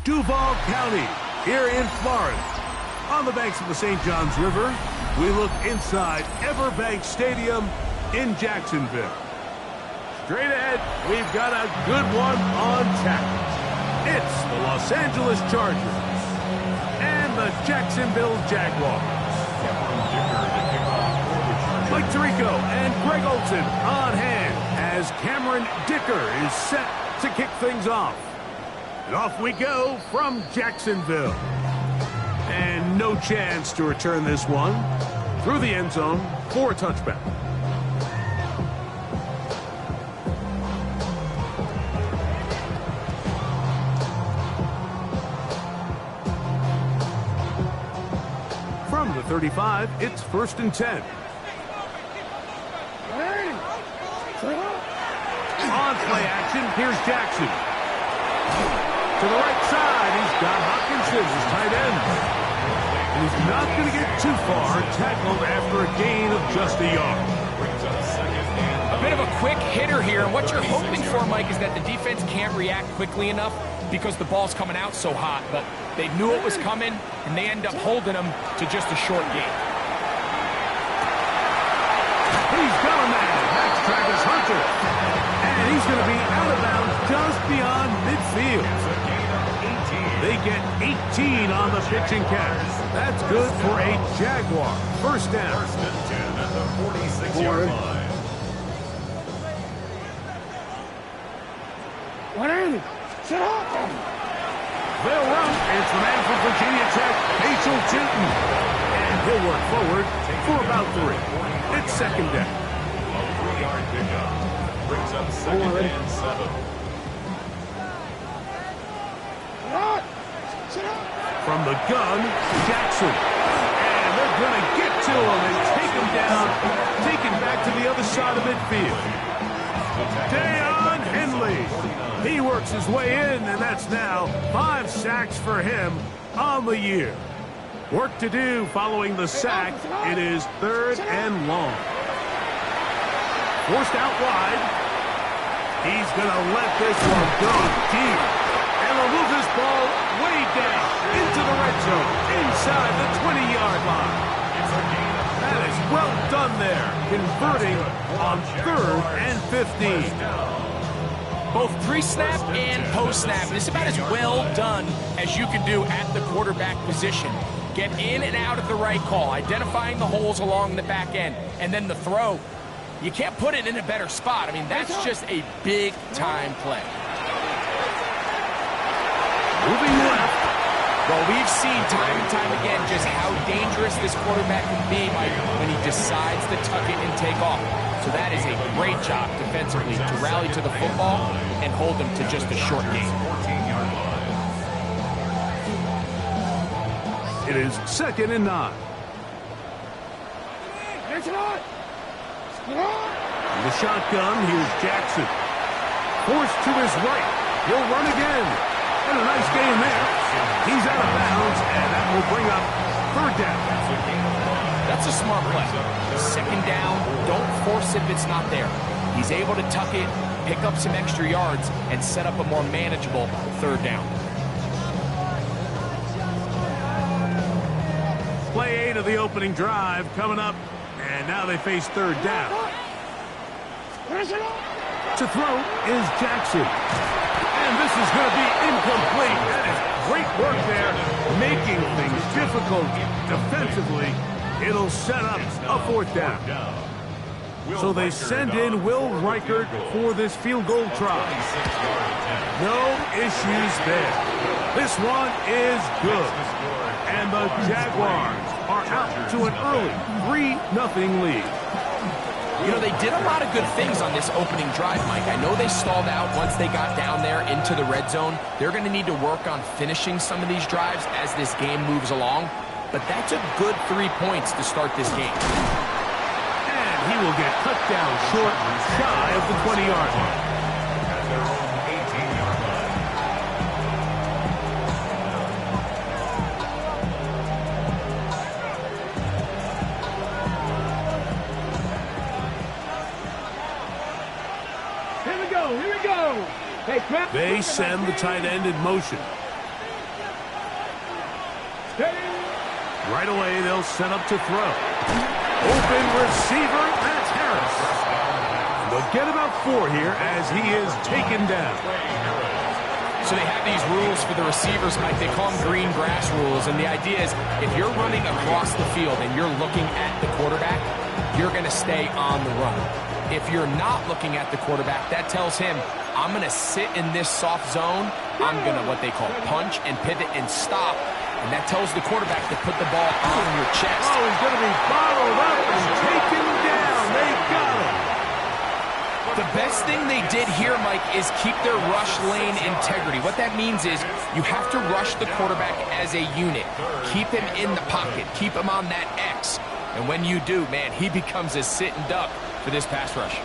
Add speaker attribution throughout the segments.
Speaker 1: Duval County, here in Florida. On the banks of the St. Johns River, we look inside Everbank Stadium in Jacksonville. Straight ahead, we've got a good one on tap. It's the Los Angeles Chargers and the Jacksonville Jaguars. Mike Tirico and Greg Olsen on hand as Cameron Dicker is set to kick things off. And off we go from Jacksonville. And no chance to return this one through the end zone for a touchback. From the 35, it's 1st and 10. On play action, here's Jackson. To the right side, he's got Hockenson, his tight end. And he's not going to get too far, tackled after a gain of just a yard.
Speaker 2: A bit of a quick hitter here, and what you're hoping for, Mike, is that the defense can't react quickly enough because the ball's coming out so hot. But they knew it was coming, and they end up holding them to just a short gain.
Speaker 1: He's got a man. That's Travis Hunter. And he's going to be out of bounds just beyond midfield. They get 18 on the pitching catch. That's good for a Jaguar. First down.
Speaker 3: 1st and 10 at the 46-yard line.
Speaker 1: They'll run. It's the man from Virginia Tech, Rachel Tinton. And he'll work forward for about 3. It's 2nd down.
Speaker 3: A 3-yard pickup. Brings up 2nd and 7.
Speaker 1: From the gun, Jackson. And they're going to get to him and take him down, taken back to the other side of midfield. Deion Henley. He works his way in, and that's now 5 sacks for him on the year. Work to do following the sack. It is 3rd and long. Forced out wide. He's going to let this one go deep. And will move this ball way down into the red zone, inside the 20-yard line. That is well done there, converting on 3rd and 15.
Speaker 2: Both pre-snap and post-snap. It's about as well done as you can do at the quarterback position. Get in and out of the right call, identifying the holes along the back end, and then the throw. You can't put it in a better spot. I mean, that's just a big-time play.
Speaker 1: Moving left.
Speaker 2: Well, we've seen time and time again just how dangerous this quarterback can be, Mike, when he decides to tuck it and take off. So that is a great job defensively to rally to the football and hold them to just a short gain.
Speaker 3: 14-yard line.
Speaker 1: It is 2nd and 9. In the shotgun, here's Jackson. Forced to his right. He'll run again. And a nice gain there. He's out of bounds, and that will bring up 3rd down.
Speaker 2: That's a smart play. 2nd down, don't force it if it's not there. He's able to tuck it, pick up some extra yards, and set up a more manageable 3rd down.
Speaker 1: Play 8 of the opening drive coming up, and now they face 3rd down. To throw is Jackson. And this is going to be incomplete. That is great work there, making things difficult defensively. It'll set up a 4th down. So they send in Will Reichert for this field goal try. No issues there. This one is good. And the Jaguars are out to an early 3-0 lead.
Speaker 2: You know, they did a lot of good things on this opening drive, Mike. I know they stalled out once they got down there into the red zone. They're going to need to work on finishing some of these drives as this game moves along. But that's a good 3 points to start this game.
Speaker 1: And he will get cut down short and shy of the 20-yard line.
Speaker 3: At their own 18-yard line.
Speaker 4: Here we go, here we go. Hey, Crap.
Speaker 1: They send the tight end in motion. Right away, they'll set up to throw. Open receiver, that's Harris. And they'll get about 4 here as he is taken down.
Speaker 2: So they have these rules for the receivers, Mike. They call them green grass rules. And the idea is if you're running across the field and you're looking at the quarterback, you're going to stay on the run. If you're not looking at the quarterback, that tells him, I'm going to sit in this soft zone. I'm going to what they call punch and pivot and stop. And that tells the quarterback to put the ball on your chest.
Speaker 1: Oh, he's going to be bottled up and taken down. They got him.
Speaker 2: The best thing they did here, Mike, is keep their rush lane integrity. What that means is you have to rush the quarterback as a unit. Keep him in the pocket. Keep him on that X. And when you do, man, he becomes a sitting duck for this pass rush.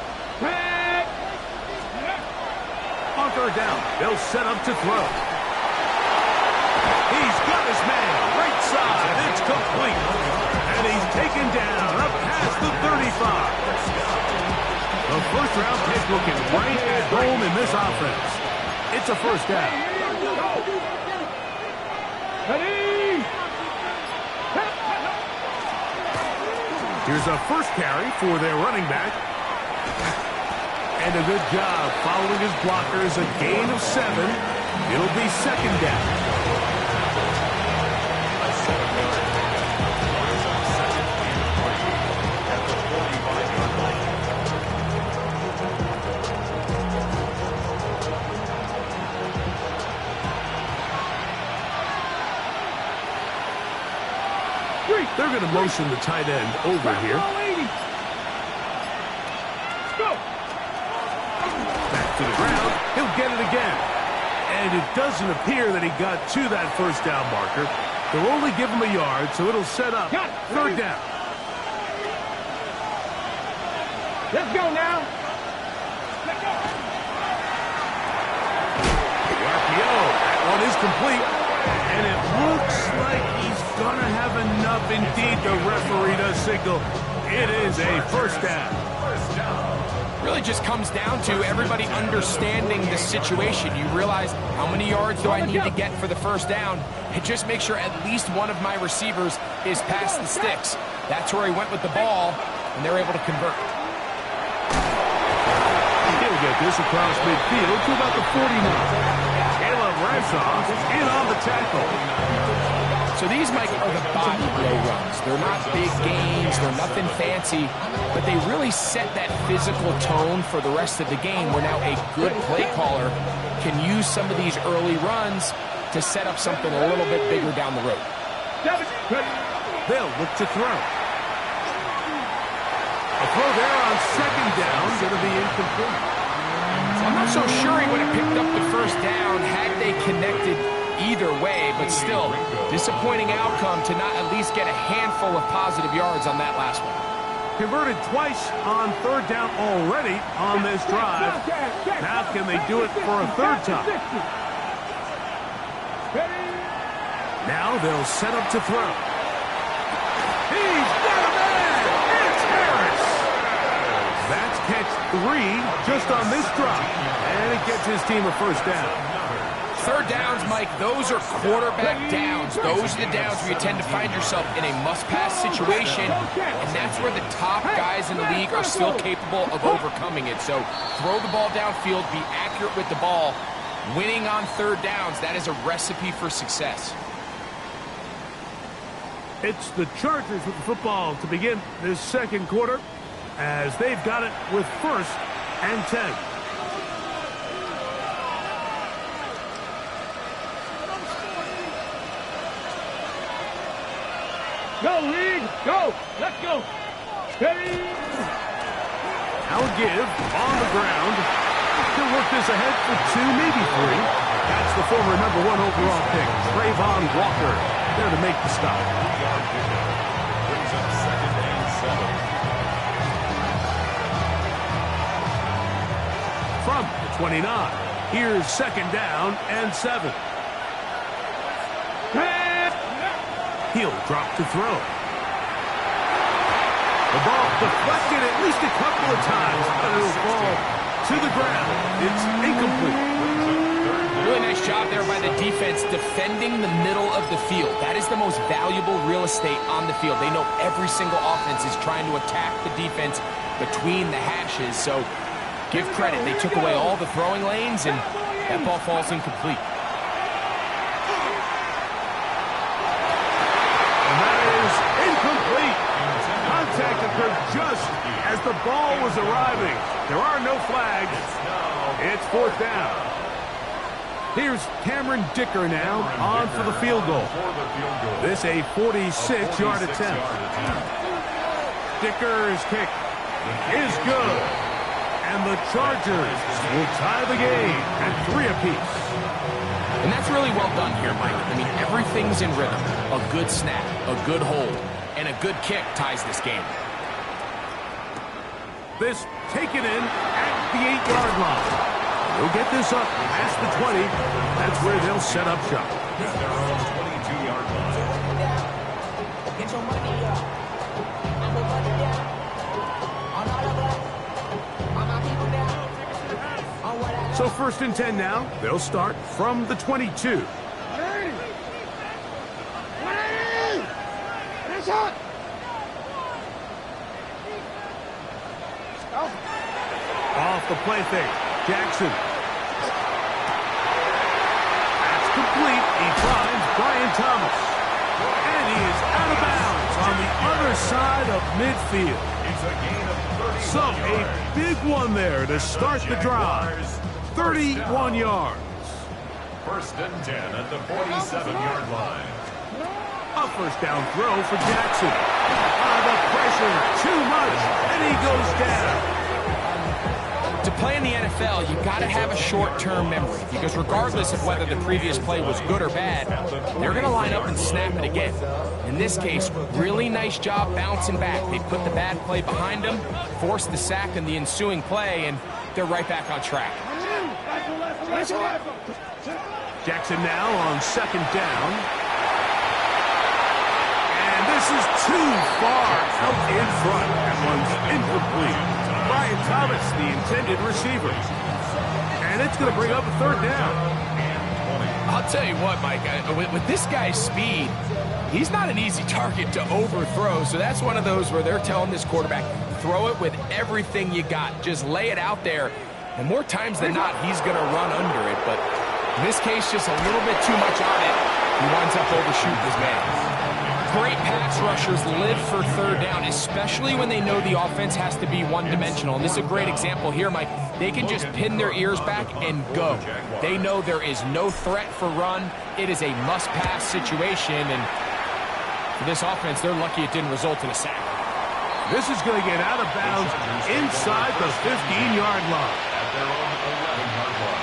Speaker 1: On third down, they'll set up to throw. He's got his man, right side, it's complete. And he's taken down up past the 35. The first round pick looking right at home in this offense. It's a first down. Here's a first carry for their running back. And a good job following his blockers, a gain of 7. It'll be second down. They're going to motion the tight end over here. Back to the ground. He'll get it again. And it doesn't appear that he got to that first down marker. They'll only give him a yard, so it'll set up third down.
Speaker 4: Let's go now.
Speaker 1: The RPO. That one is complete. And it looks like he's going to have enough indeed. The referee does signal. It is a first down.
Speaker 2: Really just comes down to everybody understanding the situation. You realize how many yards do I need to get for the first down, and just make sure at least one of my receivers is past the sticks. That's where he went with the ball, and they're able to convert.
Speaker 1: He'll get this across midfield to about the 40 mark. Caleb Ransoff in on the tackle.
Speaker 2: So these, Mike, are the body blow runs. They're not big gains, they're nothing fancy, but they really set that physical tone for the rest of the game where now a good play caller can use some of these early runs to set up something a little bit bigger down the road.
Speaker 1: They'll look to throw. A throw there on second down, going to be incomplete.
Speaker 2: I'm not so sure he would have picked up the first down had they connected either way, but still, disappointing outcome to not at least get a handful of positive yards on that last one.
Speaker 1: Converted twice on third down already on this drive. Now can they do it for a third time? Now they'll set up to throw. He's got a man! It's Harris! That's catch 3 just on this drop. And it gets his team a first down.
Speaker 2: Third downs, Mike, those are quarterback downs. Those are the downs where you tend to find yourself in a must-pass situation, and that's where the top guys in the league are still capable of overcoming it. So throw the ball downfield, be accurate with the ball. Winning on third downs, that is a recipe for success.
Speaker 1: It's the Chargers with the football to begin this second quarter as they've got it with first and 10.
Speaker 4: Go, Reed! Go! Let's go! Steady!
Speaker 1: Now give on the ground. He'll work this ahead for 2, maybe 3. That's the former number 1 overall pick, Trayvon Walker, there to make the stop.
Speaker 3: Brings up second and 7.
Speaker 1: from the 29. Here's second down and 7. He'll drop to throw. The ball deflected at least a couple of times, but it'll fall to the ground. It's incomplete.
Speaker 2: Really nice job there by the defense defending the middle of the field. That is the most valuable real estate on the field. They know every single offense is trying to attack the defense between the hashes, so give credit. They took away all the throwing lanes, and that ball falls incomplete.
Speaker 1: And that is incomplete. Contact occurred just as the ball was arriving. There are no flags. It's fourth down. Here's Cameron Dicker now on for the field goal. This a 46-yard attempt. Dicker's kick is good. And the Chargers will tie the game at 3 apiece.
Speaker 2: And that's really well done here, Mike. I mean, everything's in rhythm. A good snap, a good hold, and a good kick ties this game.
Speaker 1: This taken in at the 8-yard line. They'll get this up past the 20. That's where they'll set up shop.
Speaker 3: At their own 22-yard line.
Speaker 5: Get your money up. I'm a money down. On all of us. On my people down. On what I
Speaker 1: So first and 10 now. They'll start from the 22.
Speaker 4: That's hot.
Speaker 1: Off the play fake. Jackson. That's complete. He finds Brian Thomas. And he is out of bounds on the other side of midfield.
Speaker 3: It's a gain of 30
Speaker 1: So a big one there to start the drive. 31 yards.
Speaker 3: First and 10 at the 47-yard line.
Speaker 1: A first down throw for Jackson. The pressure, too much, and he goes down.
Speaker 2: To play in the NFL, you got to have a short-term memory, because regardless of whether the previous play was good or bad, they're going to line up and snap it again. In this case, really nice job bouncing back. They put the bad play behind them, forced the sack in the ensuing play, and they're right back on track.
Speaker 1: Jackson now on second down. And this is too far out in front. That one's incomplete. Brian Thomas, the intended receiver. And it's going to bring up a third down.
Speaker 2: I'll tell you what, Mike, with this guy's speed, he's not an easy target to overthrow, so that's one of those where they're telling this quarterback, throw it with everything you got. Just lay it out there. And more times than not, he's going to run under it. But in this case, just a little bit too much on it. He winds up overshooting his man. Great pass rushers live for third down, especially when they know the offense has to be one-dimensional. And this is a great example here, Mike. They can just pin their ears back and go. They know there is no threat for run. It is a must-pass situation. And for this offense, they're lucky it didn't result in a sack.
Speaker 1: This is going to get out of bounds inside the 15-yard line.
Speaker 3: At their own 11-yard line.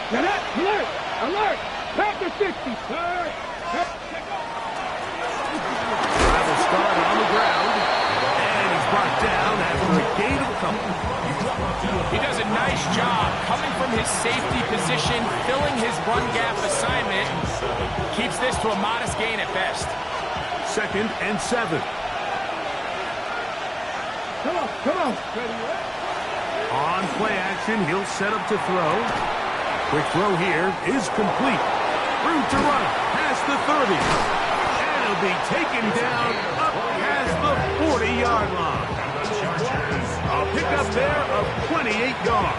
Speaker 4: Alert! Alert! Alert! Panther 60! Alert!
Speaker 1: Will start on the ground. And he's brought down after a gain of a couple.
Speaker 2: He does a nice job coming from his safety position, filling his run gap assignment, keeps this to a modest gain at best.
Speaker 1: Second and 7.
Speaker 4: Come on, come on!
Speaker 1: On play action, he'll set up to throw. Quick throw here is complete. Room to run past the 30. And he'll be taken down up past the 40-yard line. A pickup there of 28 yards.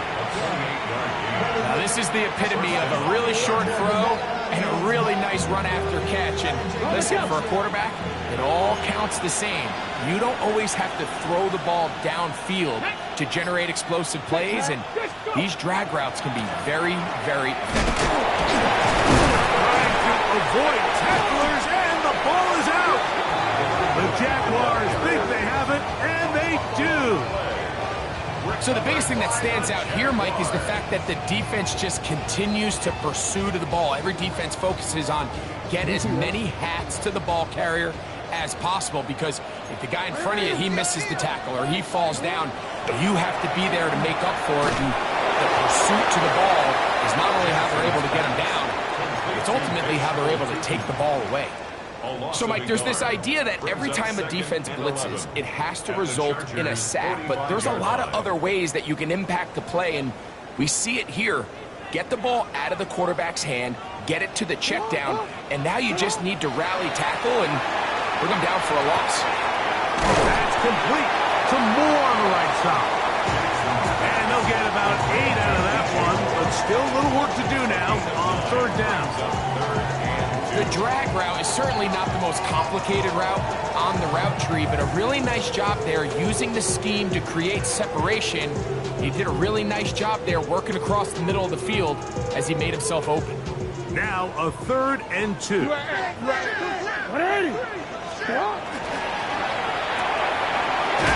Speaker 2: Now this is the epitome of a really short throw and a really nice run after catch. And listen, for a quarterback, it all counts the same. You don't always have to throw the ball downfield to generate explosive plays, and these drag routes can be very, very effective.
Speaker 1: Trying to avoid tacklers, and the ball is out. The Jaguars think they have it, and they do.
Speaker 2: So the biggest thing that stands out here, Mike, is the fact that the defense just continues to pursue to the ball. Every defense focuses on get as many hats to the ball carrier as possible, because if the guy in front of you, he misses the tackle or he falls down, you have to be there to make up for it. And the pursuit to the ball is not only how they're able to get him down, it's ultimately how they're able to take the ball away. So, Mike, there's this idea that every time a defense blitzes, it has to result in a sack, but there's a lot of other ways that you can impact the play, and we see it here. Get the ball out of the quarterback's hand, get it to the check down, and now you just need to rally tackle and bring them down for a loss.
Speaker 1: That's complete. Some more on the right side. And they'll get about 8 out of that one, but still a little work to do now on third down.
Speaker 2: The drag route is certainly not the most complicated route on the route tree, but a really nice job there using the scheme to create separation. He did a really nice job there working across the middle of the field as he made himself open.
Speaker 1: Now a 3rd and 2. That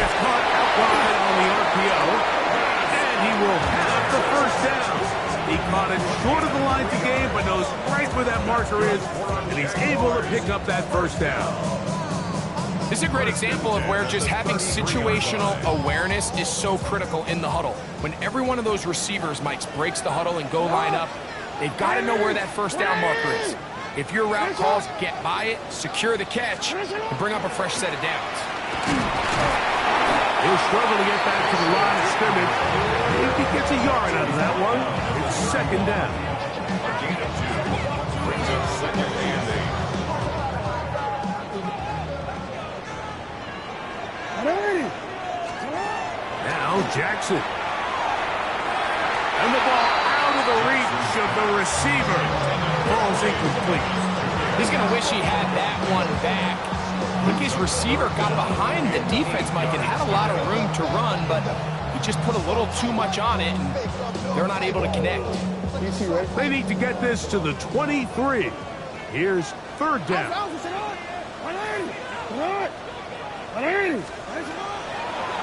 Speaker 1: is caught out wide on the RPO, and he will have the first down. He caught it short of the line to gain, but knows right where that marker is, and he's able to pick up that first down.
Speaker 2: This is a great example of where just having situational awareness is so critical in the huddle. When every one of those receivers, Mike, breaks the huddle and go line up, they've got to know where that first down marker is. If your route calls, get by it, secure the catch, and bring up a fresh set of downs.
Speaker 1: He'll struggle to get back to the line of scrimmage. If he gets a yard out of that one, it's 2nd down.
Speaker 3: Brings up 2nd and 8.
Speaker 1: Now Jackson. And the ball out of the reach of the receiver. Ball's incomplete.
Speaker 2: He's going to wish he had that one back. I think his receiver got behind the defense, Mike, and had a lot of room to run, but he just put a little too much on it, and they're not able to connect.
Speaker 1: They need to get this to the 23. Here's 3rd down.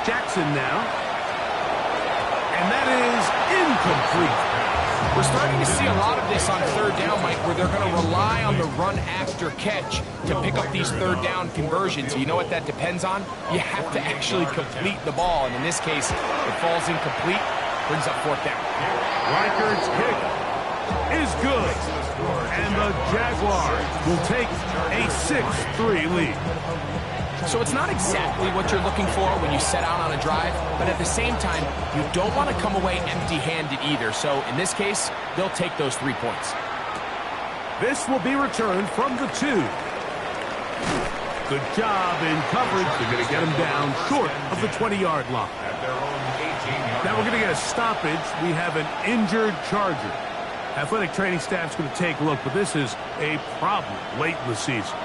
Speaker 1: Jackson now. And that is incomplete.
Speaker 2: We're starting to see a lot of this on 3rd down, Mike, where they're going to rely on the run after catch to pick up these 3rd down conversions. You know what that depends on? You have to actually complete the ball, and in this case, it falls incomplete, brings up 4th down.
Speaker 1: Reichard's kick is good, and the Jaguars will take a 6-3 lead.
Speaker 2: So it's not exactly what you're looking for when you set out on a drive, but at the same time, you don't want to come away empty-handed either. So in this case, they'll take those 3 points.
Speaker 1: This will be returned from the 2. Good job in coverage. They're going to get him down short of the 20-yard line.
Speaker 3: At their own 18-yard.
Speaker 1: Now we're going to get a stoppage. We have an injured Charger. Athletic training staff's going to take a look, but this is a problem late in the season.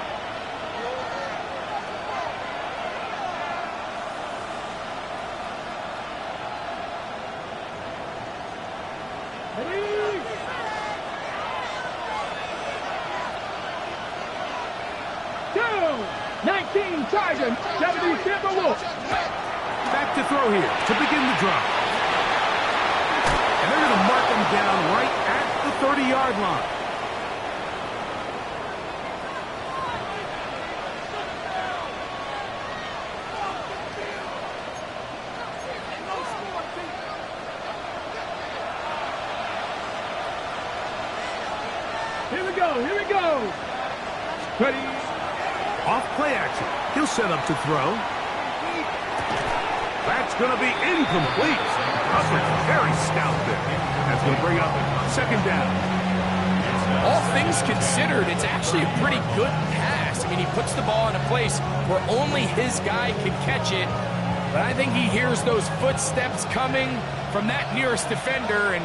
Speaker 4: Charging, 70 Timberwolves.
Speaker 1: Back to throw here to begin the drive. And they're going to mark him down right at the 30-yard line.
Speaker 4: Here we go. Ready.
Speaker 1: Off play action. He'll set up to throw. That's going to be incomplete. Coverage very stout there. That's going to bring up 2nd down.
Speaker 2: All things considered, it's actually a pretty good pass. I mean, he puts the ball in a place where only his guy can catch it. But I think he hears those footsteps coming from that nearest defender, and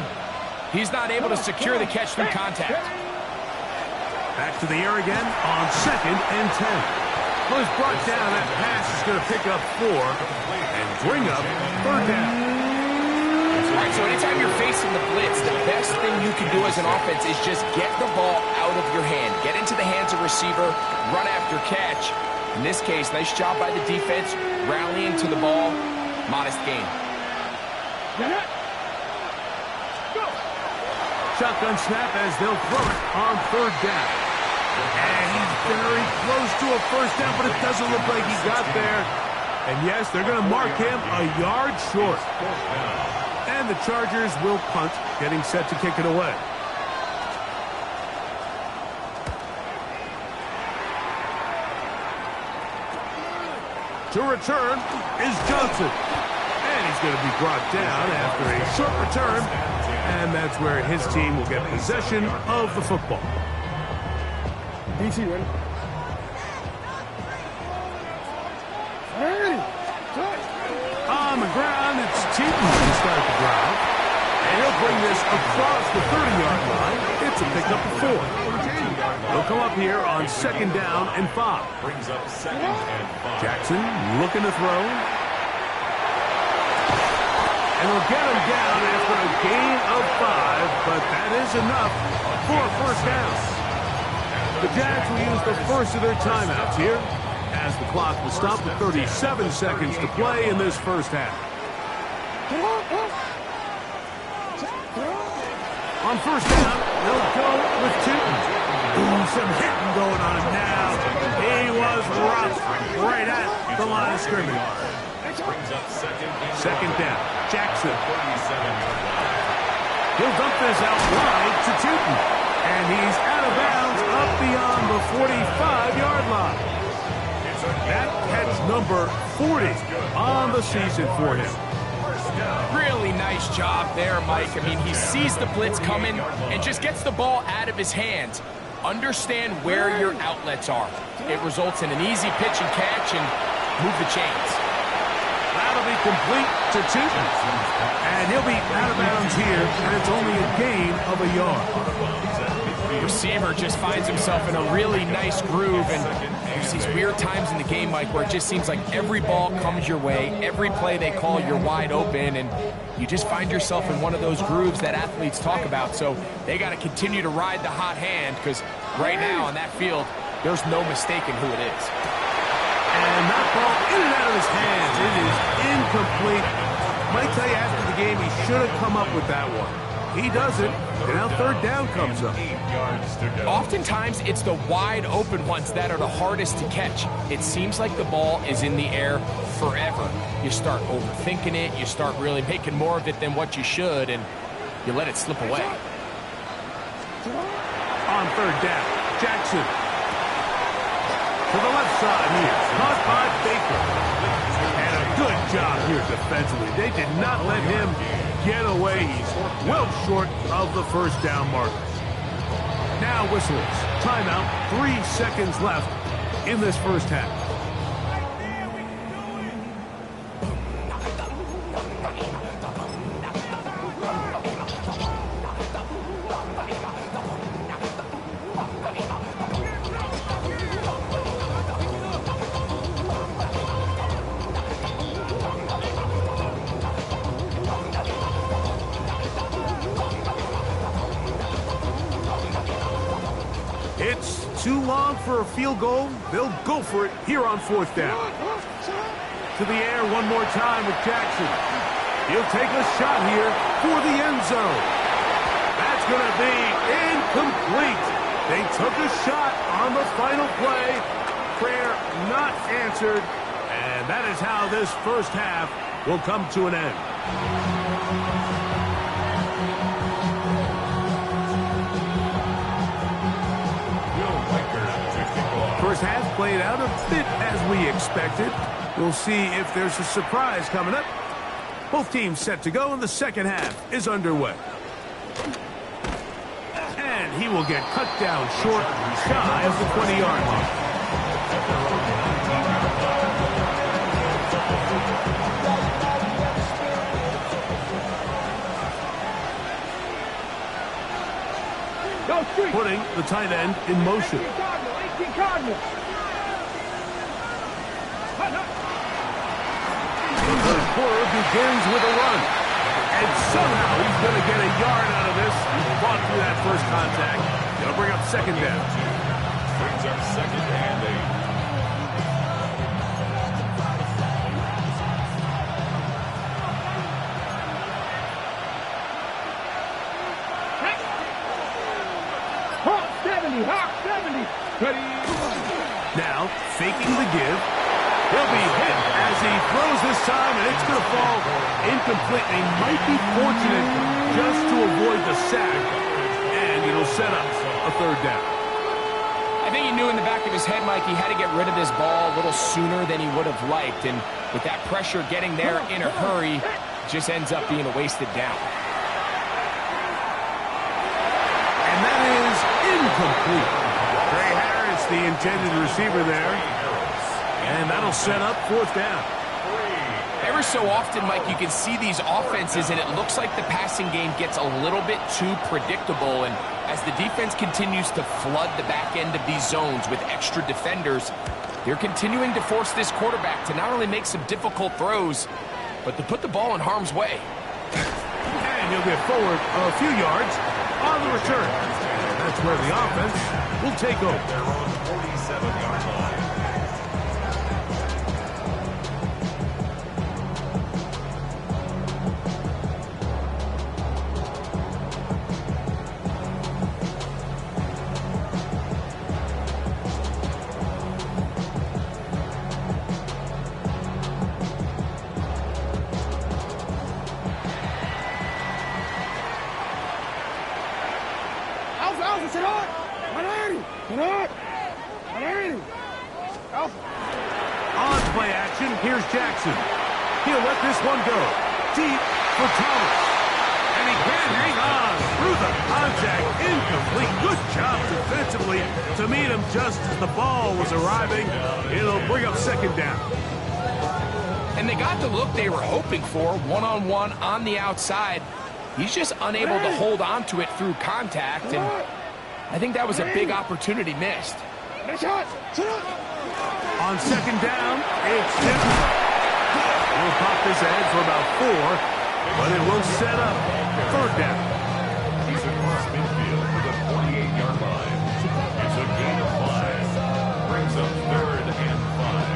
Speaker 2: he's not able to secure the catch through contact.
Speaker 1: Back to the air again on 2nd and 10. Well, he's brought down. That pass is going to pick up 4 and bring up 3rd down.
Speaker 2: All right, so anytime you're facing the blitz, the best thing you can do as an offense is just get the ball out of your hand. Get into the hands of receiver, run after catch. In this case, nice job by the defense, rallying to the ball, modest gain.
Speaker 1: Shotgun snap as they'll throw it on third down. And he's very close to a first down, but it doesn't look like he got there. And yes, they're going to mark him a yard short. And the Chargers will punt, getting set to kick it away. To return is Johnson. And he's going to be brought down after a short return. And that's where his team will get possession of the football.
Speaker 4: DC, ready?
Speaker 1: On the ground, it's Cheaton to start the drive. And he'll bring this across the 30-yard line. It's a pickup of 4. He'll come up here on second down and 5.
Speaker 3: Brings up second and 5.
Speaker 1: Jackson looking to throw. And he'll get him down after a gain of 5, but that is enough for a first down. The Jags will use the first of their timeouts here as the clock will stop with 37 seconds to play in this first half. On first down, they'll go with Tootin. Ooh, some hitting going on now. He was rough right at the line of scrimmage.
Speaker 3: Brings up
Speaker 1: Second down. Jackson.
Speaker 3: 37-yard line.
Speaker 1: He'll dump this out wide to Tootin. And he's out of bounds up beyond the 45-yard line. That catch number 40 on the season for him.
Speaker 2: Really nice job there, Mike. I mean, he sees the blitz coming and just gets the ball out of his hands. Understand where your outlets are. It results in an easy pitch and catch and move the chains.
Speaker 1: That'll be complete to Tootin. And he'll be out of bounds here, and it's only a gain of a yard.
Speaker 2: The receiver just finds himself in a really nice groove, and there's these weird times in the game, Mike, where it just seems like every ball comes your way, every play they call, you're wide open, and you just find yourself in one of those grooves that athletes talk about. So they got to continue to ride the hot hand, because right now on that field, there's no mistaking who it is.
Speaker 1: And that ball in and out of his hands. It is incomplete. Might tell you after the game he should have come up with that one. He doesn't, and now third down comes up.
Speaker 3: 8 yards to go.
Speaker 2: Oftentimes, it's the wide open ones that are the hardest to catch. It seems like the ball is in the air forever. You start overthinking it, you start really making more of it than what you should, and you let it slip away.
Speaker 1: On third down, Jackson. To the left side here, caught by Baker. And a good job here defensively. They did not let him get away. He's well short of the first down marker. Now whistles. Timeout. 3 seconds left in this first half. It's too long for a field goal. They'll go for it here on fourth down. To the air one more time with Jackson. He'll take a shot here for the end zone. That's going to be incomplete. They took a shot on the final play. Prayer not answered. And that is how this first half will come to an end. First half played out a bit as we expected. We'll see if there's a surprise coming up. Both teams set to go, and the second half is underway. And he will get cut down short, shy of the 20-yard line. Putting the tight end in motion.
Speaker 4: Cardinals.
Speaker 1: The third quarter begins with a run. And somehow he's going to get a yard out of this. He fought through that first contact. They'll bring up second down.
Speaker 3: Brings up second and 8.
Speaker 1: Now, faking the give. He'll be hit as he throws this time, and it's going to fall incomplete. He might be fortunate just to avoid the sack, and it'll set up a third down.
Speaker 2: I think he knew in the back of his head, Mike, he had to get rid of this ball a little sooner than he would have liked. And with that pressure getting there in a hurry, it just ends up being a wasted down.
Speaker 1: And that is incomplete. Trey Harris, the intended receiver there. And that'll set up fourth down.
Speaker 2: Ever so often, Mike, you can see these offenses, and it looks like the passing game gets a little bit too predictable. And as the defense continues to flood the back end of these zones with extra defenders, they're continuing to force this quarterback to not only make some difficult throws, but to put the ball in harm's way.
Speaker 1: And he'll get forward a few yards on the return. That's where the offense will take over.
Speaker 3: They're on the 47-yard line.
Speaker 1: On play action, here's Jackson. He'll let this one go. Deep for Thomas. And he can hang on through the contact. Incomplete. Good job defensively to meet him just as the ball was arriving. It'll bring up second down.
Speaker 2: And they got the look they were hoping for, one-on-one on the outside. He's just unable to hold on to it through contact, and I think that was a big opportunity missed.
Speaker 1: On second down, it's Denver. We'll pop this ahead for about 4, but it will set up third down.
Speaker 3: He's across midfield to the 48-yard line. It's a gain of 5. Brings up third and 5.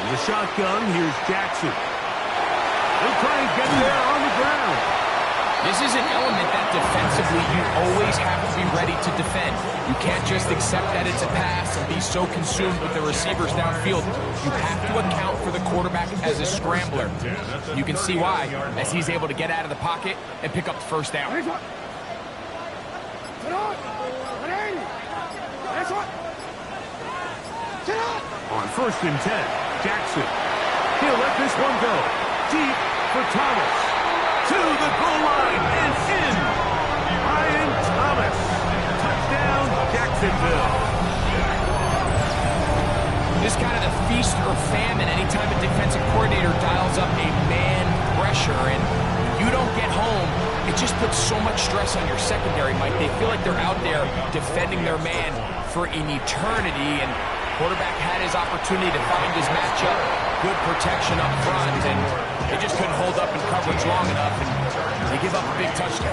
Speaker 1: The shotgun, here's Jackson. He'll try and get there on the ground.
Speaker 2: This is an element that defensively you always have to be ready to defend. You can't just accept that it's a pass and be so consumed with the receivers downfield. You have to account for the quarterback as a scrambler. You can see why, as he's able to get out of the pocket and pick up the first down.
Speaker 1: On first and 10. Jackson. He'll let this one go. Deep for Thomas. To the goal line and in. Ryan Thomas. Touchdown, Jacksonville.
Speaker 2: This kind of the feast or famine anytime a defensive coordinator dials up a man pressure, and you don't get home, it just puts so much stress on your secondary, Mike. They feel like they're out there defending their man for an eternity, and quarterback had his opportunity to find his matchup, good protection up front, and they just couldn't hold up in coverage long enough, and they give up a big touchdown.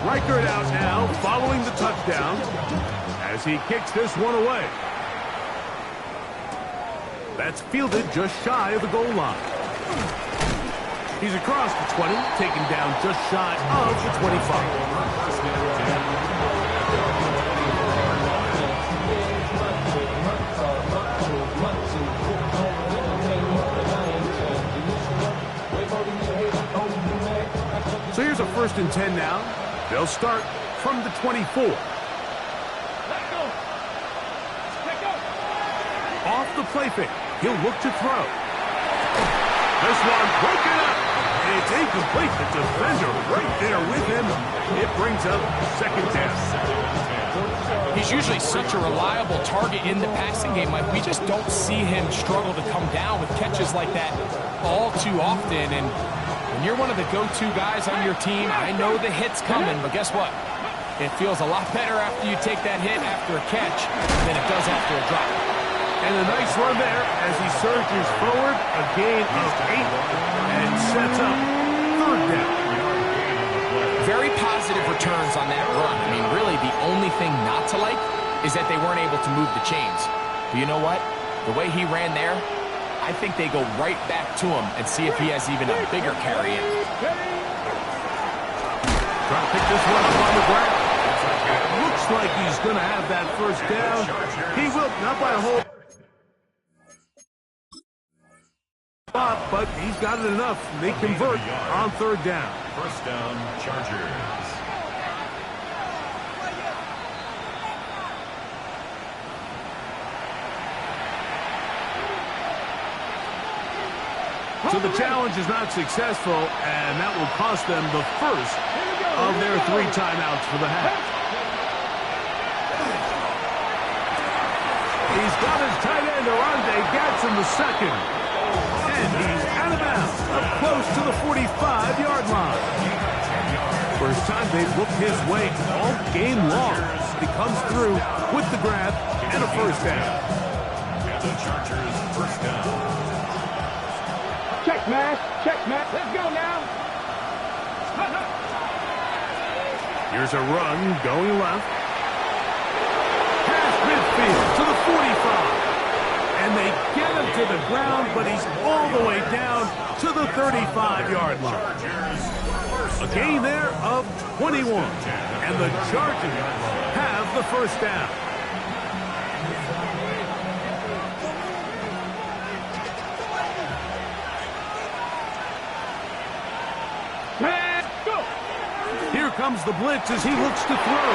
Speaker 1: Reichert out now, following the touchdown, as he kicks this one away. That's fielded just shy of the goal line. He's across the 20, taken down just shy of the 25. So here's a first and 10 now. They'll start from the 24. Off the play fake. He'll look to throw. This one broken up. And it's incomplete. The defender right there with him. It brings up second down.
Speaker 2: He's usually such a reliable target in the passing game. Like, we just don't see him struggle to come down with catches like that all too often. And when you're one of the go-to guys on your team, I know the hit's coming, but guess what? It feels a lot better after you take that hit after a catch than it does after a drop.
Speaker 1: And a nice run there as he surges forward, a gain of 8, and sets up 3rd down.
Speaker 2: Very positive returns on that run. I mean, really, the only thing not to like is that they weren't able to move the chains. But you know what? The way he ran there, I think they go right back to him and see if he has even a bigger carry in.
Speaker 1: Trying to pick this one up on the ground. Looks like he's going to have that 1st down. He will, not by a whole lot, but he's got it enough. They convert on 3rd down.
Speaker 3: 1st down, Chargers.
Speaker 1: So the challenge is not successful, and that will cost them the 1st of their 3 timeouts for the half. He's got his tight end, Oronde Gadsden, the 2nd. And he's out of bounds, up close to the 45-yard line. First time they've looked his way all game long. He comes through with the grab and a 1st down.
Speaker 3: And the Chargers 1st down.
Speaker 4: Check, Matt. Check, Matt. Let's go now.
Speaker 1: Here's a run going left. Past midfield to the 45. And they get him to the ground, but he's all the way down to the 35-yard line. A gain there of 21. And the Chargers have the 1st down. Here comes the blitz as he looks to throw.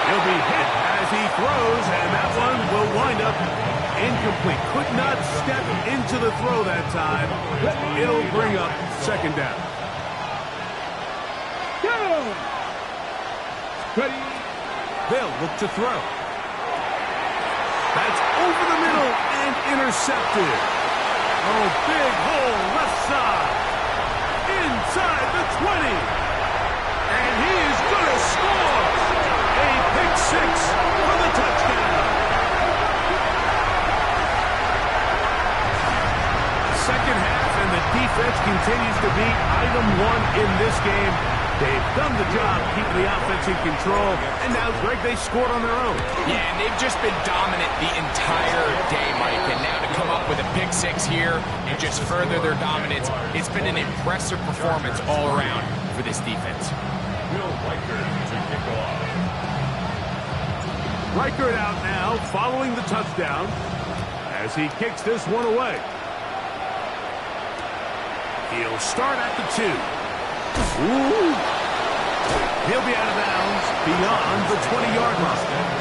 Speaker 1: He'll be hit as he throws, and that one will wind up incomplete. Could not step into the throw that time. It'll bring up 2nd down.
Speaker 4: Ready.
Speaker 1: They'll look to throw. That's over the middle and intercepted. Oh, big hole left side. Inside the 20. And he is going to score. A pick 6 for the touchdown. 2nd half, and the defense continues to be item 1 in this game. They've done the job keeping the offense in control, and now, Greg, they scored on their own.
Speaker 2: Yeah, and they've just been dominant the entire day, Mike. And now to come up with a pick 6 here and just further their dominance, it's been an impressive performance all around for this defense.
Speaker 3: Will Reichard to kick off.
Speaker 1: Reichard out now, following the touchdown, as he kicks this one away. He'll start at the 2. Ooh. He'll be out of bounds beyond the 20-yard line.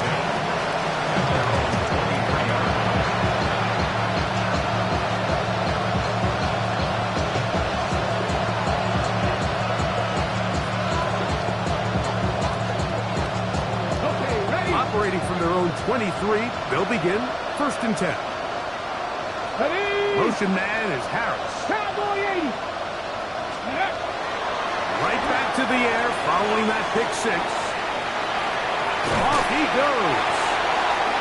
Speaker 1: Operating from their own 23, they'll begin 1st and 10.
Speaker 4: Ready.
Speaker 1: Motion man is Harris.
Speaker 4: Cowboy 80.
Speaker 1: Right back to the air following that pick 6. Off he goes.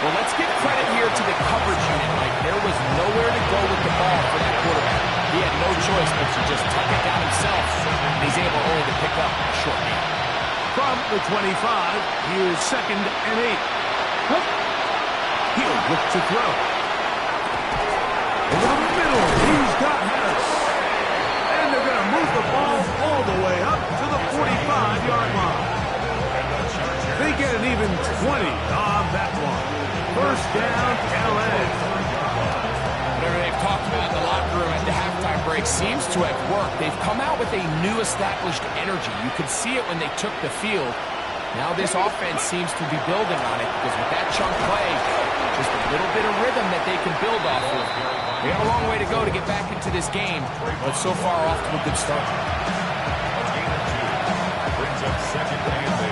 Speaker 2: Well, let's give credit here to the coverage unit, Mike. There was nowhere to go with the ball for that quarterback. He had no choice but to just tuck it down himself, and he's able only to pick up a short gain.
Speaker 1: From the 25, here's 2nd and 8. He'll look to throw. Over the middle, he's got Harris. And they're going to move the ball all the way up to the 45-yard line. They get an even 20 on that one. 1st down, LA.
Speaker 2: Whatever they've talked about in the locker room at the halftime break seems to have worked. They've come out with a new established energy. You could see it when they took the field. Now this offense seems to be building on it because with that chunk play, just a little bit of rhythm that they can build off of. They have a long way to go to get back into this game, but so far off to a good start.
Speaker 3: Brings up 2nd and 8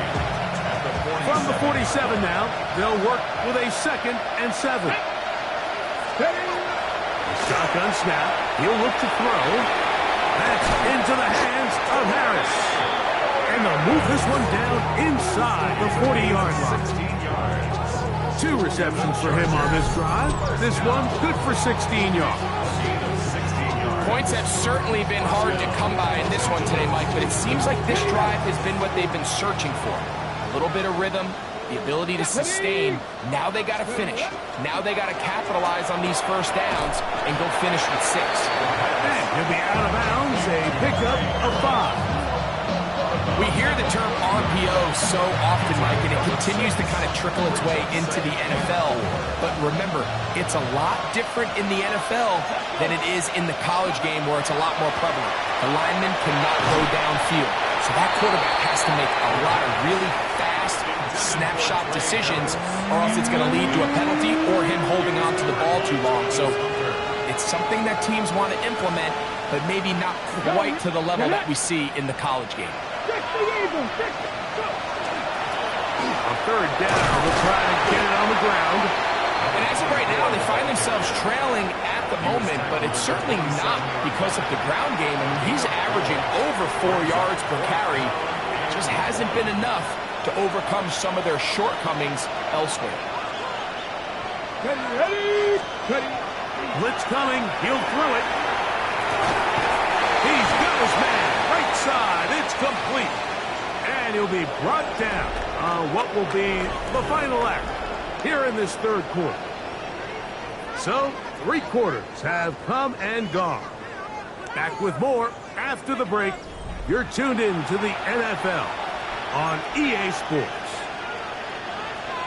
Speaker 3: at the 47.
Speaker 1: From the 47 now, they'll work with a 2nd and 7. Shotgun snap. He'll look to throw. That's into the hands of Harris. And they'll move this one down inside the 40-yard line.
Speaker 3: 16 yards.
Speaker 1: 2 receptions for him on this drive. This one good for 16 yards.
Speaker 2: Points have certainly been hard to come by in this one today, Mike, but it seems like this drive has been what they've been searching for. A little bit of rhythm, the ability to sustain. Now they got to finish. Now they got to capitalize on these first downs and go finish with 6.
Speaker 1: And he'll be out of bounds, a pickup of 5.
Speaker 2: We hear the term RPO so often, Mike, and it continues to kind of trickle its way into the NFL. But remember, it's a lot different in the NFL than it is in the college game where it's a lot more prevalent. The lineman cannot go downfield. So that quarterback has to make a lot of really fast snapshot decisions, or else it's going to lead to a penalty or him holding on to the ball too long. So it's something that teams want to implement, but maybe not quite to the level that we see in the college game.
Speaker 1: On third down, they'll try and get it on the ground.
Speaker 2: And as of right now, they find themselves trailing at the moment, but it's certainly not because of the ground game. I mean, he's averaging over 4 yards per carry. It just hasn't been enough to overcome some of their shortcomings elsewhere.
Speaker 1: Blitz coming. He'll throw it. He's got his man. Right side. It's complete. And he'll be brought down on what will be the final act here in this third quarter. So, 3 quarters have come and gone. Back with more after the break. You're tuned in to the NFL on EA Sports.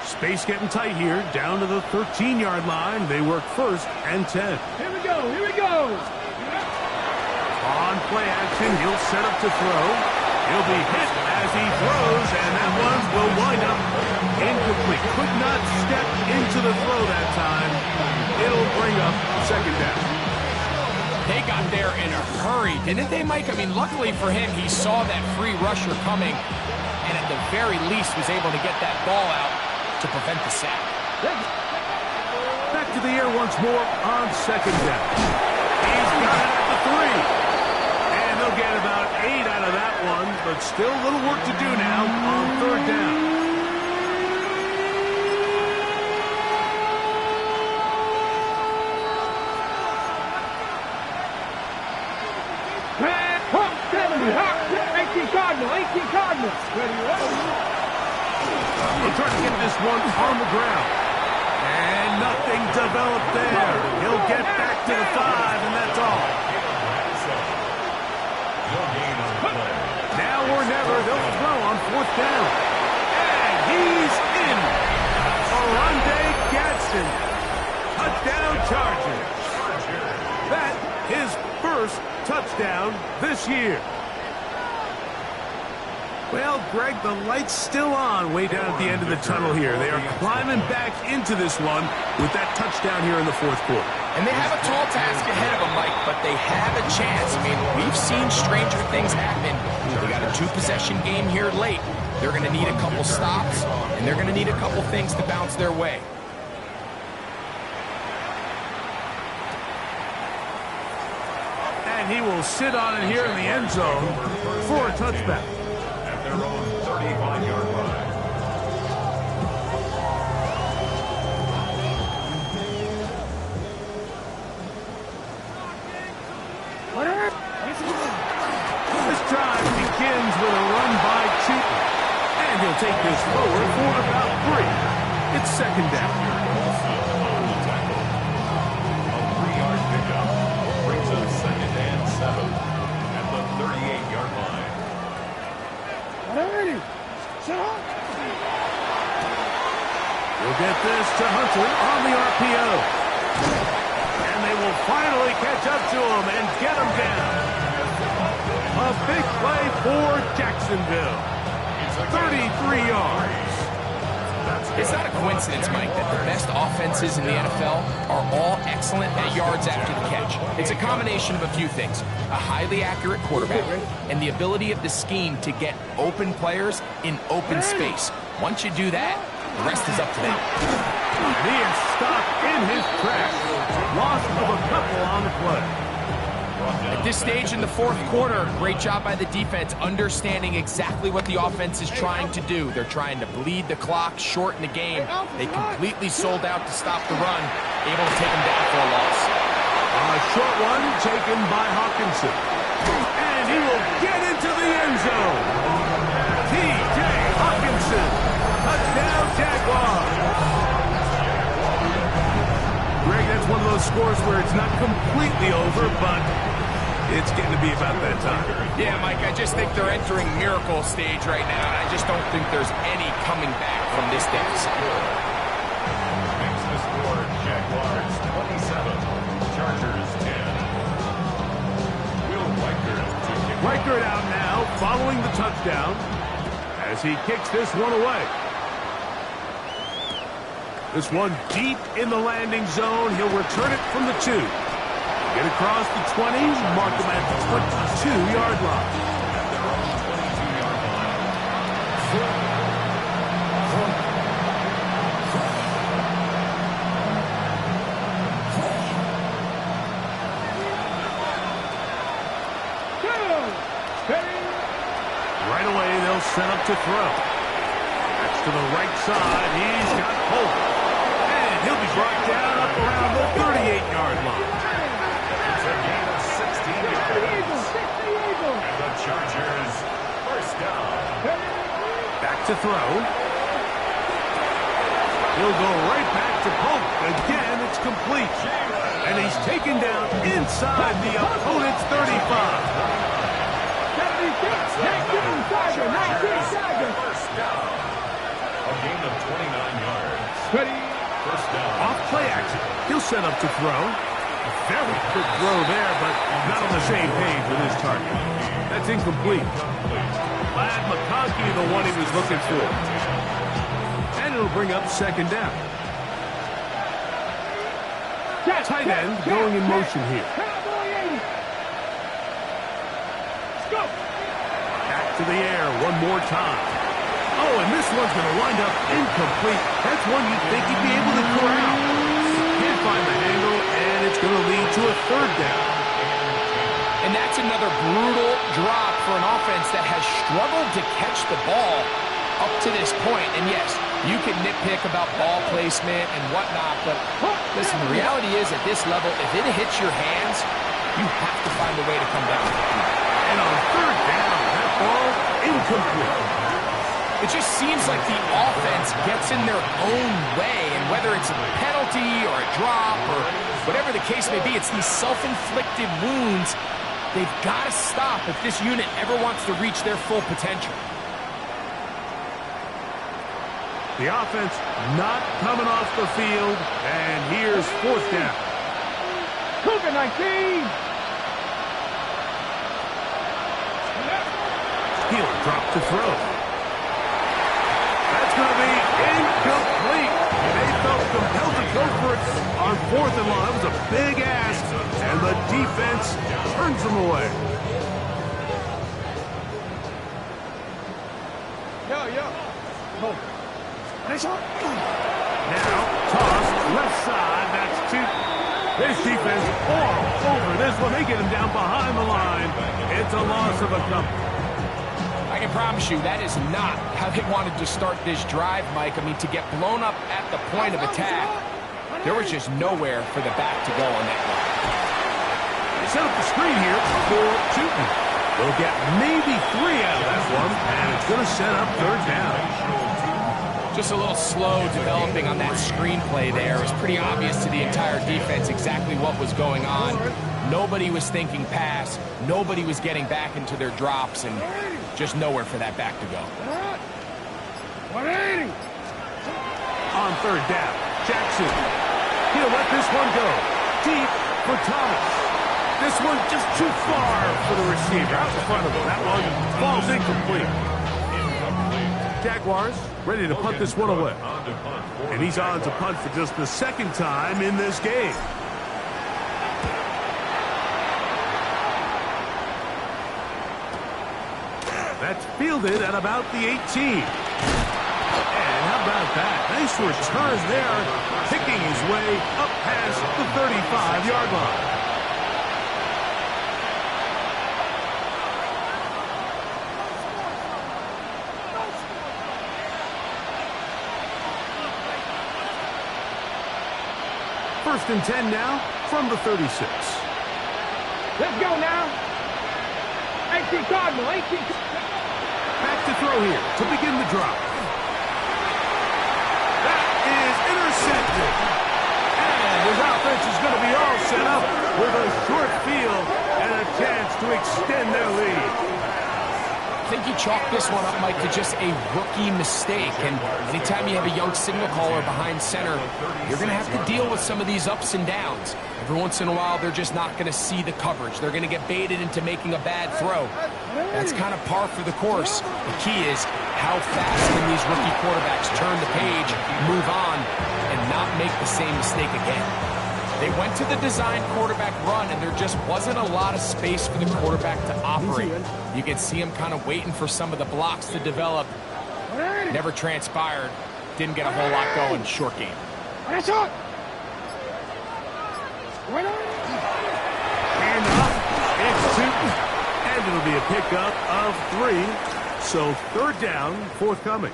Speaker 1: Space getting tight here, down to the 13-yard line. They work 1st and 10.
Speaker 4: Here we go, here we go.
Speaker 1: On play action, he'll set up to throw. He'll be hit as he throws, and that one will wind up incomplete. Could not step into the throw that time. It'll bring up 2nd down.
Speaker 2: They got there in a hurry, didn't they, Mike? I mean, luckily for him, he saw that free rusher coming, and at the very least was able to get that ball out to prevent the sack.
Speaker 1: Back to the air once more on 2nd down. He's got it at the 3. And they'll get about 8 out of that one, but still a little work to do now on 3rd down.
Speaker 4: Cardinals.
Speaker 1: He'll try to get this one on the ground. And nothing developed there. He'll get back to the 5, and that's all. Now or never, they'll throw on 4th down. And he's in. Oronde Gadsden. Touchdown Chargers. That his 1st touchdown this year. Well, Greg, the light's still on way down at the end of the tunnel here. They are climbing back into this one with that touchdown here in the 4th quarter.
Speaker 2: And they have a tall task ahead of them, Mike, but they have a chance. I mean, we've seen stranger things happen. They got a 2-possession game here late. They're going to need a couple stops, and they're going to need a couple things to bounce their way.
Speaker 1: And he will sit on it here in the end zone for a touchback.
Speaker 3: At their own 35-yard line.
Speaker 1: This drive begins with a run by Cheaton. And he'll take this forward for about 3. It's 2nd down.
Speaker 3: Also on the tackle. A 3-yard pickup brings us 2nd and 7 at the 38-yard line.
Speaker 1: We'll get this to Hunter on the RPO. And they will finally catch up to him and get him down. A big play for Jacksonville. 33 yards.
Speaker 2: It's not a coincidence, Mike, that the best offenses in the NFL are all excellent at yards after the catch. It's a combination of a few things. A highly accurate quarterback and the ability of the scheme to get open players in open space. Once you do that, the rest is up to them.
Speaker 1: And he is stopped in his tracks. Loss of a couple on the play.
Speaker 2: At this stage in the fourth quarter, great job by the defense, understanding exactly what the offense is trying to do. They're trying to bleed the clock, shorten the game. They completely sold out to stop the run, able to take them down for a loss.
Speaker 1: A short one taken by Hawkinson. And he will get into the end zone. T.J. Hawkinson. Touchdown, Jaguars. Greg, that's one of those scores where it's not completely over, but it's getting to be about that time.
Speaker 2: Yeah, Mike, I just think they're entering miracle stage right now, and I just don't think there's any coming back from this deficit.
Speaker 3: Makes the score Jaguars 27, Chargers 10. Will Reichert to kick.
Speaker 1: Reichert out now, following the touchdown, as he kicks this one away. This one deep in the landing zone. He'll return it from the 2. Get across the 20, mark him at the 22-yard line.
Speaker 3: At their own 22-yard line.
Speaker 1: Right away, they'll set up to throw. That's to the right side. He's got Polk. And he'll be brought down up around the 38-yard line.
Speaker 3: It's a gain of 16 yards. And the Chargers first down.
Speaker 1: Back to throw. He'll go right back to Polk. Again, it's complete. And he's taken down inside the opponent's 35.
Speaker 3: First down. A gain of 29 yards. First down.
Speaker 1: Off play action. He'll set up to throw. A very quick throw there, but not on the same page with his target. That's incomplete. Ladd McConkey, the one he was looking for. And it'll bring up second down. Tight end going in motion here. Back to the air one more time. Oh, and this one's going to wind up incomplete. That's one you'd think he'd be able to corral. Can't find the handle, and it's going to lead to a third down.
Speaker 2: And that's another brutal drop for an offense that has struggled to catch the ball up to this point. And yes, you can nitpick about ball placement and whatnot, but listen, the reality is at this level, if it hits your hands, you have to find a way to come down.
Speaker 1: And on third down, that ball incomplete.
Speaker 2: It just seems like the offense gets in their own way, and whether it's a penalty or a drop or whatever the case may be, it's these self-inflicted wounds. They've got to stop if this unit ever wants to reach their full potential.
Speaker 1: The offense not coming off the field, and here's fourth down.
Speaker 4: Cougar 19.
Speaker 1: He'll drop to throw. That's going to be incomplete. They felt compelled to go for it on fourth and long. That was a big ask, and the defense turns them away. Now, tossed left side. That's two. This defense all over this one. They get him down behind the line. It's a loss of a couple.
Speaker 2: I can promise you that is not how they wanted to start this drive, Mike. I mean, to get blown up at the point of attack, there was just nowhere for the back to go on that one.
Speaker 1: They set up the screen here for Tootin. They'll get maybe 3 out of that one, and it's going to set up third down.
Speaker 2: Just a little slow developing on that screenplay there. It was pretty obvious to the entire defense exactly what was going on. Nobody was thinking pass. Nobody was getting back into their drops, and just nowhere for that back to go.
Speaker 4: 180.
Speaker 1: On third down, Jackson. He'll let this one go. Deep for Thomas. This one just too far for the receiver. Out in front of him. That one falls incomplete. Jaguars ready to punt this one away. And he's on to punt for just the second time in this game. That's fielded at about the 18. And how about that? Nice return there, picking his way up past the 35-yard line. First and 10 now from the 36.
Speaker 4: Let's go now. 18 Cardinal, 18.
Speaker 1: Back to throw here to begin the drive. That is intercepted. And his offense is going to be all set up with a short field and a chance to extend their lead.
Speaker 2: I think you chalk this one up, Mike, to just a rookie mistake. And anytime you have a young signal caller behind center, you're going to have to deal with some of these ups and downs. Every once in a while, they're just not going to see the coverage. They're going to get baited into making a bad throw. That's kind of par for the course. The key is how fast can these rookie quarterbacks turn the page, move on, and not make the same mistake again. They went to the design quarterback run, and there just wasn't a lot of space for the quarterback to operate. You can see him kind of waiting for some of the blocks to develop. Never transpired. Didn't get a whole lot going. Short game.
Speaker 1: And up. It's 2. And it'll be a pickup of 3. So third down, forthcoming.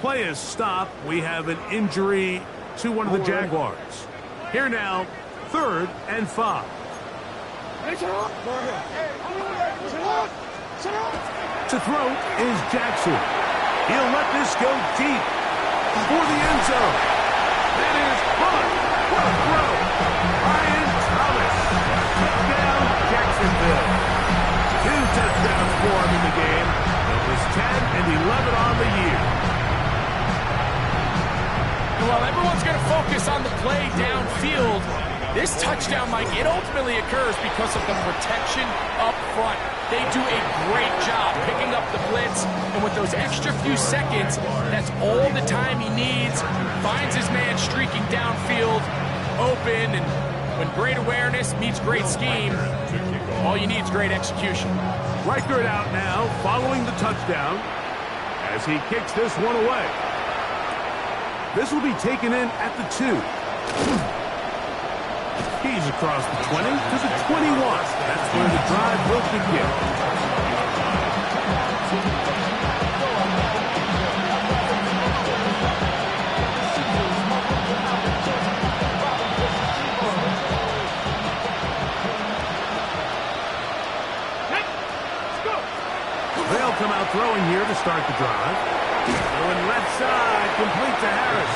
Speaker 1: Play is stopped. We have an injury to one of the Jaguars. Here now, 3rd and 5. To throw is Jackson. He'll let this go deep for the end zone. That is caught. What a throw. Ryan Thomas. Touchdown, Jacksonville. 2 touchdowns for him in the game. It was 10 and 11 on the year.
Speaker 2: Well, everyone's going to focus on the play downfield. This touchdown, Mike, it ultimately occurs because of the protection up front. They do a great job picking up the blitz, and with those extra few seconds, that's all the time he needs. Finds his man streaking downfield, open, and when great awareness meets great scheme, all you need is great execution.
Speaker 1: Reichert out now, following the touchdown, as he kicks this one away. This will be taken in at the 2. He's across the 20 to the 21. That's where the drive will begin. They'll come out throwing here to start the drive. Going left side, complete to Harris.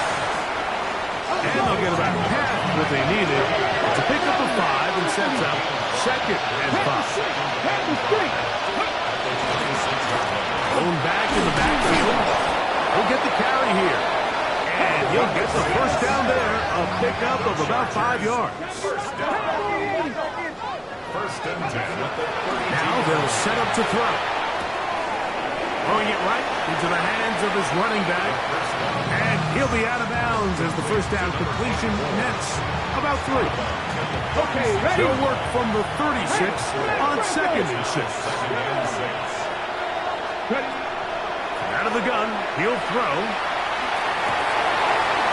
Speaker 1: And they'll get about half what they needed to pick up a 5 and sets up 2nd and 5. Going back in the backfield. He'll get the carry here. And he'll get the first down there, a pickup of about 5 yards.
Speaker 3: First and 10 at the 32.
Speaker 1: Now they'll set up to throw. Throwing it right into the hands of his running back. And he'll be out of bounds as the first down completion nets about 3.
Speaker 4: Okay, ready?
Speaker 1: They'll work from the 36 on 2nd and 6.
Speaker 4: Ready?
Speaker 1: Out of the gun, he'll throw.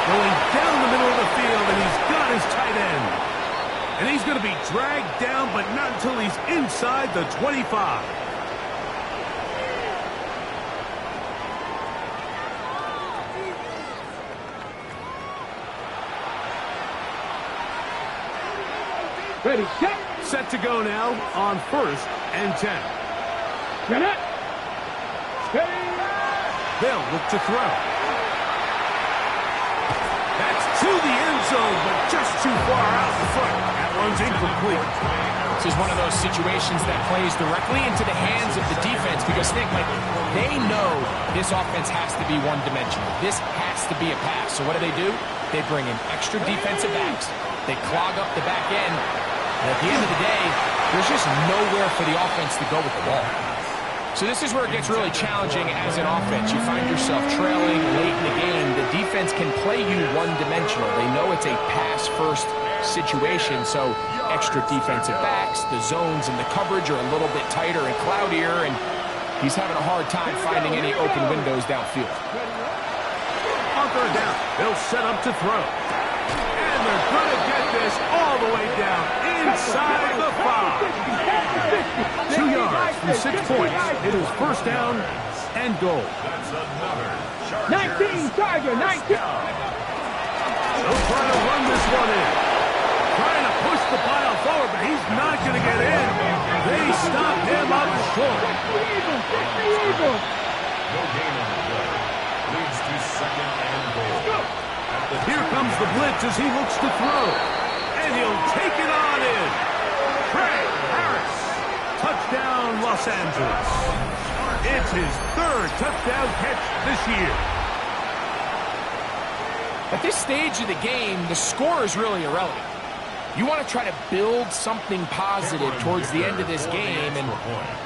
Speaker 1: Going down the middle of the field, and he's got his tight end. And he's going to be dragged down, but not until he's inside the 25.
Speaker 4: Ready, set.
Speaker 1: Set to go now on 1st and 10.
Speaker 4: Get it.
Speaker 1: They'll look to throw. That's to the end zone, but just too far out in front. That one's incomplete.
Speaker 2: This is one of those situations that plays directly into the hands of the defense because, Nick, like, they know this offense has to be one-dimensional. This has to be a pass. So what do? They bring in extra defensive backs. They clog up the back end. And at the end of the day, there's just nowhere for the offense to go with the ball. So this is where it gets really challenging as an offense. You find yourself trailing late in the game. The defense can play you one-dimensional. They know it's a pass-first situation, so extra defensive backs, the zones and the coverage are a little bit tighter and cloudier, and he's having a hard time finding any open windows downfield.
Speaker 1: On 3rd down, they'll set up to throw. And they're going to get this all the way down inside the 5. 2 yards from 6 points. It is first down and goal.
Speaker 3: That's another
Speaker 4: 19, Tiger, 19.
Speaker 1: They'll try to run this one in. Trying to push the pile forward, but he's not going to get in. They stop him up short.
Speaker 3: No gain on the play. Leads to second and goal.
Speaker 1: Here comes the blitz as he looks to throw. And he'll take it on in. Trey Harris. Touchdown, Los Angeles. It's his third touchdown catch this year.
Speaker 2: At this stage of the game, the score is really irrelevant. You want to try to build something positive towards the end of this game, and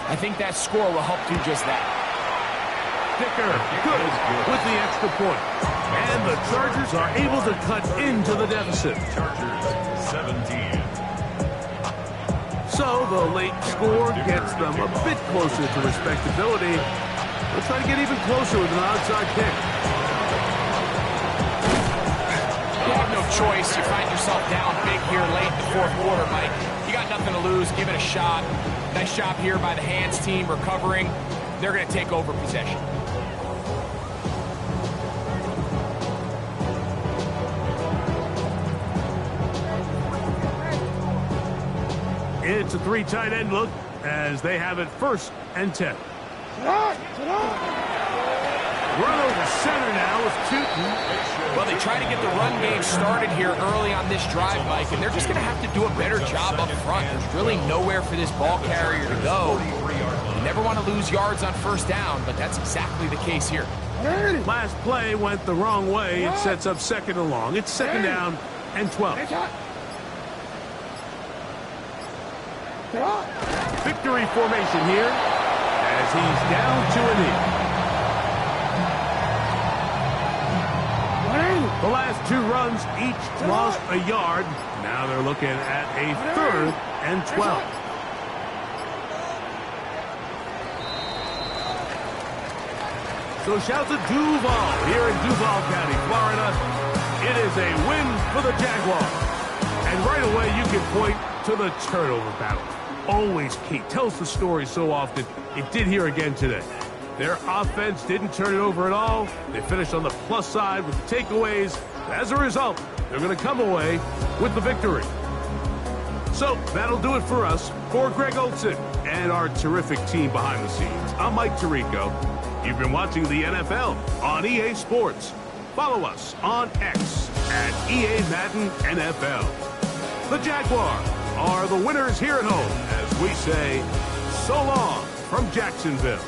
Speaker 2: I think that score will help do just that.
Speaker 1: Dicker, good with the extra point. And the Chargers are able to cut into the deficit.
Speaker 3: Chargers 17.
Speaker 1: So the late score gets them a bit closer to respectability. They'll try to get even closer with an onside kick.
Speaker 2: You have no choice. You find yourself down big here late in the fourth quarter, Mike. You got nothing to lose. Give it a shot. Nice job here by the hands team recovering. They're going to take over possession.
Speaker 1: It's a three tight end look as they have it 1st and 10. Run over center now with Tootin.
Speaker 2: Well, they try to get the run game started here early on this drive, Mike, and they're just going to have to do a better job up front. There's really nowhere for this ball carrier to go. You never want to lose yards on 1st down, but that's exactly the case here.
Speaker 1: Last play went the wrong way. It sets up 2nd and long. It's 2nd down and 12. Victory formation here as he's down to a knee. The last 2 runs each lost a yard. Now they're looking at a 3rd and 12. So shout to Duval here in Duval County, Florida. It is a win for the Jaguars. And right away you can point to the turnover battle. Always key. Tells the story so often. It did here again today. Their offense didn't turn it over at all. They finished on the plus side with the takeaways. As a result, they're going to come away with the victory. So that'll do it for us. For Greg Olson and our terrific team behind the scenes, I'm Mike Tirico. You've been watching the NFL on EA Sports. Follow us on X at EA Madden NFL. The Jaguars are the winners here at home as we say so long from Jacksonville.